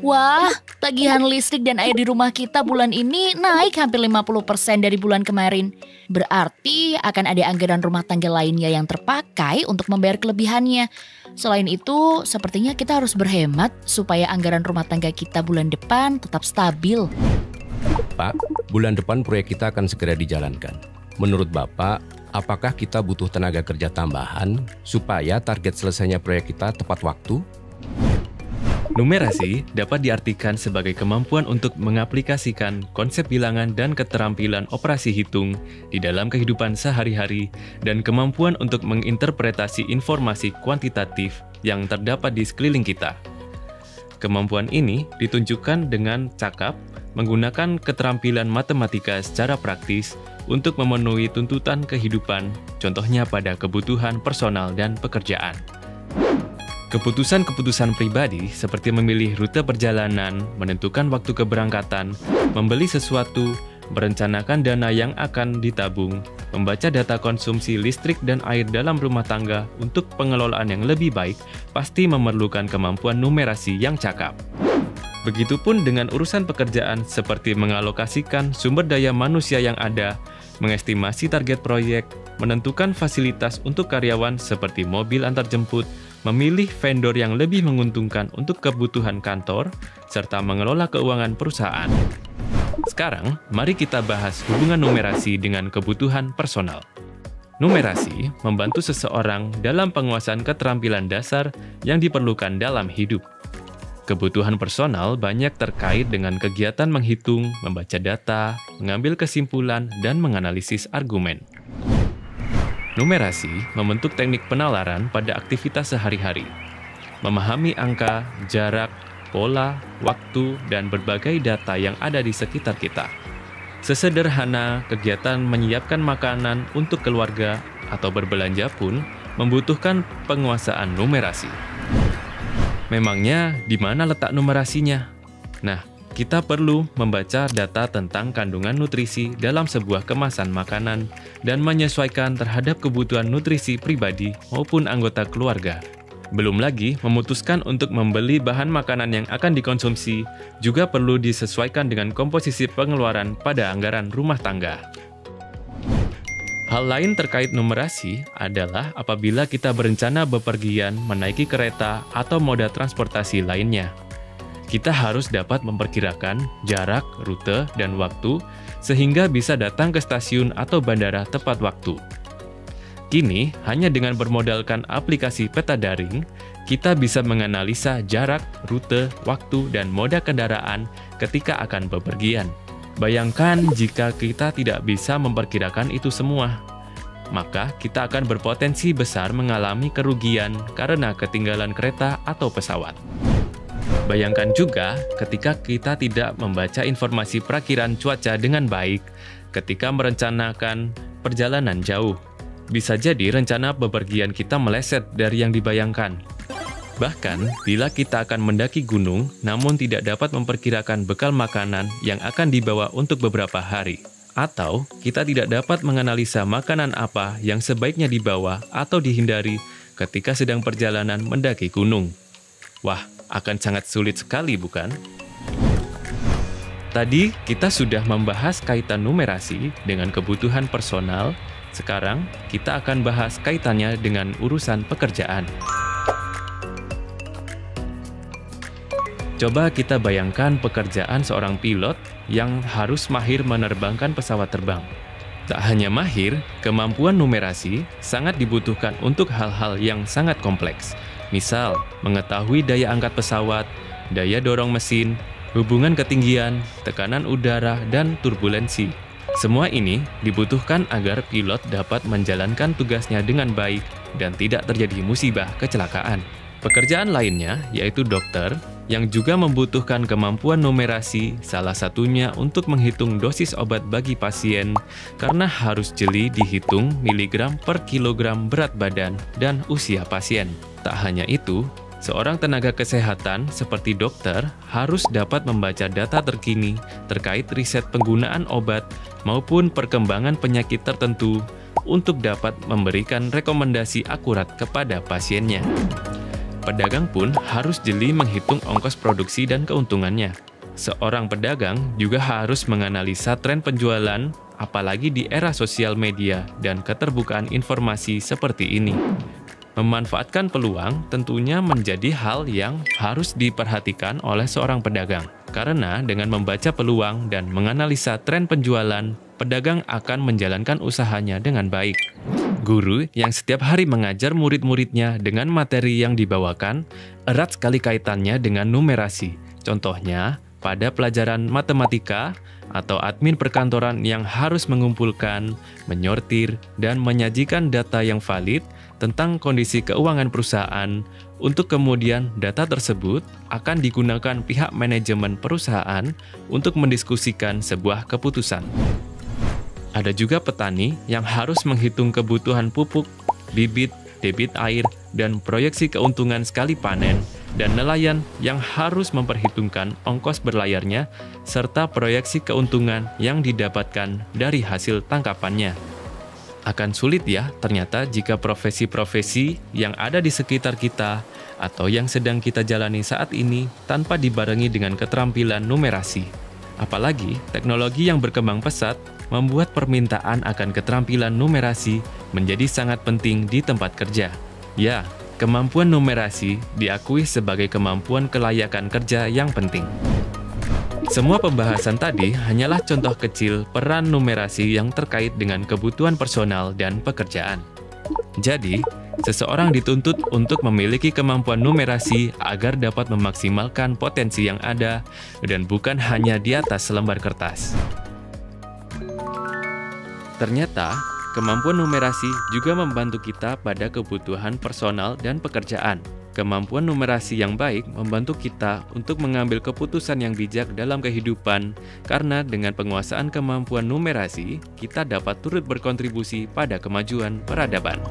Wah, tagihan listrik dan air di rumah kita bulan ini naik hampir 50% dari bulan kemarin. Berarti akan ada anggaran rumah tangga lainnya yang terpakai untuk membayar kelebihannya. Selain itu, sepertinya kita harus berhemat supaya anggaran rumah tangga kita bulan depan tetap stabil. Pak, bulan depan proyek kita akan segera dijalankan. Menurut Bapak, apakah kita butuh tenaga kerja tambahan supaya target selesainya proyek kita tepat waktu? Numerasi dapat diartikan sebagai kemampuan untuk mengaplikasikan konsep bilangan dan keterampilan operasi hitung di dalam kehidupan sehari-hari dan kemampuan untuk menginterpretasi informasi kuantitatif yang terdapat di sekeliling kita. Kemampuan ini ditunjukkan dengan cakap menggunakan keterampilan matematika secara praktis untuk memenuhi tuntutan kehidupan, contohnya pada kebutuhan personal dan pekerjaan. Keputusan-keputusan pribadi seperti memilih rute perjalanan, menentukan waktu keberangkatan, membeli sesuatu, merencanakan dana yang akan ditabung, membaca data konsumsi listrik dan air dalam rumah tangga untuk pengelolaan yang lebih baik, pasti memerlukan kemampuan numerasi yang cakap. Begitupun dengan urusan pekerjaan seperti mengalokasikan sumber daya manusia yang ada, mengestimasi target proyek, menentukan fasilitas untuk karyawan seperti mobil antarjemput, memilih vendor yang lebih menguntungkan untuk kebutuhan kantor, serta mengelola keuangan perusahaan. Sekarang, mari kita bahas hubungan numerasi dengan kebutuhan personal. Numerasi membantu seseorang dalam penguasaan keterampilan dasar yang diperlukan dalam hidup. Kebutuhan personal banyak terkait dengan kegiatan menghitung, membaca data, mengambil kesimpulan, dan menganalisis argumen. Numerasi membentuk teknik penalaran pada aktivitas sehari-hari. Memahami angka, jarak, pola, waktu, dan berbagai data yang ada di sekitar kita. Sesederhana kegiatan menyiapkan makanan untuk keluarga atau berbelanja pun membutuhkan penguasaan numerasi. Memangnya di mana letak numerasinya? Nah, kita perlu membaca data tentang kandungan nutrisi dalam sebuah kemasan makanan dan menyesuaikan terhadap kebutuhan nutrisi pribadi maupun anggota keluarga. Belum lagi, memutuskan untuk membeli bahan makanan yang akan dikonsumsi juga perlu disesuaikan dengan komposisi pengeluaran pada anggaran rumah tangga. Hal lain terkait numerasi adalah apabila kita berencana bepergian menaiki kereta atau moda transportasi lainnya. Kita harus dapat memperkirakan jarak, rute, dan waktu sehingga bisa datang ke stasiun atau bandara tepat waktu. Kini, hanya dengan bermodalkan aplikasi peta daring, kita bisa menganalisa jarak, rute, waktu, dan moda kendaraan ketika akan bepergian. Bayangkan jika kita tidak bisa memperkirakan itu semua, maka kita akan berpotensi besar mengalami kerugian karena ketinggalan kereta atau pesawat. Bayangkan juga ketika kita tidak membaca informasi perakiraan cuaca dengan baik ketika merencanakan perjalanan jauh. Bisa jadi rencana bepergian kita meleset dari yang dibayangkan. Bahkan, bila kita akan mendaki gunung namun tidak dapat memperkirakan bekal makanan yang akan dibawa untuk beberapa hari. Atau kita tidak dapat menganalisa makanan apa yang sebaiknya dibawa atau dihindari ketika sedang perjalanan mendaki gunung. Wah, akan sangat sulit sekali, bukan? Tadi kita sudah membahas kaitan numerasi dengan kebutuhan personal. Sekarang kita akan bahas kaitannya dengan urusan pekerjaan. Coba kita bayangkan pekerjaan seorang pilot yang harus mahir menerbangkan pesawat terbang. Tak hanya mahir, kemampuan numerasi sangat dibutuhkan untuk hal-hal yang sangat kompleks. Misal, mengetahui daya angkat pesawat, daya dorong mesin, hubungan ketinggian, tekanan udara, dan turbulensi. Semua ini dibutuhkan agar pilot dapat menjalankan tugasnya dengan baik dan tidak terjadi musibah kecelakaan. Pekerjaan lainnya yaitu dokter, yang juga membutuhkan kemampuan numerasi, salah satunya untuk menghitung dosis obat bagi pasien, karena harus jeli dihitung miligram per kilogram berat badan dan usia pasien. Tak hanya itu, seorang tenaga kesehatan seperti dokter harus dapat membaca data terkini terkait riset penggunaan obat maupun perkembangan penyakit tertentu, untuk dapat memberikan rekomendasi akurat kepada pasiennya. Pedagang pun harus jeli menghitung ongkos produksi dan keuntungannya. Seorang pedagang juga harus menganalisa tren penjualan, apalagi di era sosial media dan keterbukaan informasi seperti ini. Memanfaatkan peluang tentunya menjadi hal yang harus diperhatikan oleh seorang pedagang. Karena dengan membaca peluang dan menganalisa tren penjualan, pedagang akan menjalankan usahanya dengan baik. Guru yang setiap hari mengajar murid-muridnya dengan materi yang dibawakan, erat sekali kaitannya dengan numerasi. Contohnya, pada pelajaran matematika atau admin perkantoran yang harus mengumpulkan, menyortir, dan menyajikan data yang valid tentang kondisi keuangan perusahaan, untuk kemudian data tersebut akan digunakan pihak manajemen perusahaan untuk mendiskusikan sebuah keputusan. Ada juga petani yang harus menghitung kebutuhan pupuk, bibit, debit air, dan proyeksi keuntungan sekali panen, dan nelayan yang harus memperhitungkan ongkos berlayarnya serta proyeksi keuntungan yang didapatkan dari hasil tangkapannya. Akan sulit ya ternyata jika profesi-profesi yang ada di sekitar kita atau yang sedang kita jalani saat ini tanpa dibarengi dengan keterampilan numerasi. Apalagi teknologi yang berkembang pesat membuat permintaan akan keterampilan numerasi menjadi sangat penting di tempat kerja. Ya, kemampuan numerasi diakui sebagai kemampuan kelayakan kerja yang penting. Semua pembahasan tadi hanyalah contoh kecil peran numerasi yang terkait dengan kebutuhan personal dan pekerjaan. Jadi, seseorang dituntut untuk memiliki kemampuan numerasi agar dapat memaksimalkan potensi yang ada dan bukan hanya di atas selembar kertas. Ternyata, kemampuan numerasi juga membantu kita pada kebutuhan personal dan pekerjaan. Kemampuan numerasi yang baik membantu kita untuk mengambil keputusan yang bijak dalam kehidupan, karena dengan penguasaan kemampuan numerasi, kita dapat turut berkontribusi pada kemajuan peradaban.